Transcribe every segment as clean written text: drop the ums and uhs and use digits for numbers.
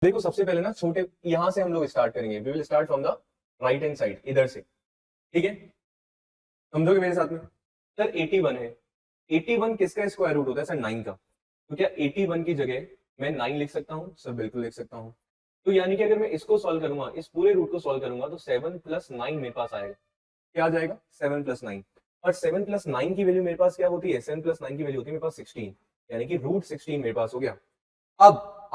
देखो सबसे पहले ना छोटे यहां से हम लोग स्टार्ट करेंगे। We will start from the right hand side, इधर से। ठीक है, समझोगे मेरे साथ में? सर 81 है। 81 किसका स्क्वायर रूट होता है सर? 9 का। तो क्या 81 की जगह मैं 9 लिख सकता हूँ? सर बिल्कुल लिख सकता हूँ। तो यानी कि अगर मैं इसको सॉल्व करूंगा, इस पूरे रूट को सॉल्व करूंगा, तो 7 प्लस 9 मेरे पास आएगा। क्या आ जाएगा? 7 प्लस 9। और 7 प्लस 9 की वैल्यू मेरे पास क्या होती है? 7 प्लस 9 की वैल्यू होती है मेरे पास 16, यानी कि रूट 16 मेरे पास हो गया। अब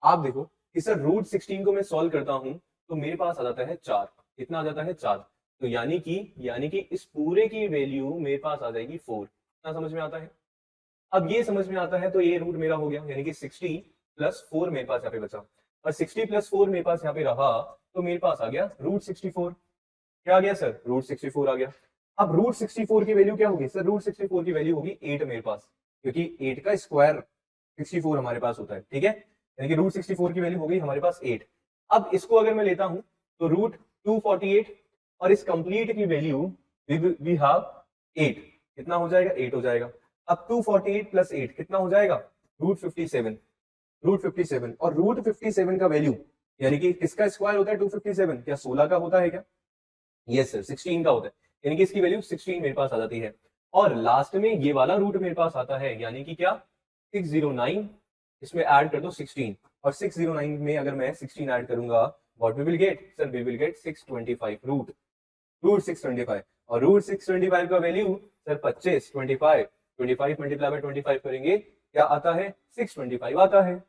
आप देखो कि सर रूट 16 को मैं सॉल्व करता हूं तो मेरे पास आ जाता है 4। कितना आ जाता है? 4। तो यानी कि इस पूरे की वैल्यू मेरे पास आ जाएगी 4। कितना समझ में आता है? अब ये समझ में आता है तो ये रूट मेरा हो गया, यानी कि 60 प्लस 4 मेरे पास यहाँ पे बचा। और 60 प्लस 4 मेरे पास यहाँ पे रहा तो मेरे पास आ गया रूट 64। क्या आ गया सर? रूट 64 आ गया। अब रूट 64 की वैल्यू क्या होगी सर? रूट 64 की वैल्यू होगी 8 मेरे पास, क्योंकि 8 का स्क्वायर 64 हमारे पास होता है। ठीक है, यानी कि रूट 64 की वैल्यू हो गई हमारे पास 8। अब इसको अगर मैं लेता हूं तो रूट 248, और इस कंप्लीट की वैल्यू वी हैव 8। कितना हो जाएगा? 8 हो जाएगा। अब 248 प्लस 8 कितना हो जाएगा? रूट 57। रूट 57, और रूट 57 का वैल्यू यानी कि किसका स्क्वायर होता है? 257। क्या 16 का होता है क्या? यस सर, 16 का होता है, यानी कि इसकी वैल्यू 16 मेरे पास आ जाती है। और लास्ट में ये वाला रूट मेरे पास आता है, यानी कि क्या? 609। इसमें ऐड कर दो 16, और 609 में अगर मैं 16 ऐड करूंगा, what we will get sir? We will get 625 root. Root 625, और रूट 625 का वैल्यू सर 25, 25 मल्टीप्लाई बाय 25 करेंगे, क्या आता है? 625 आता है।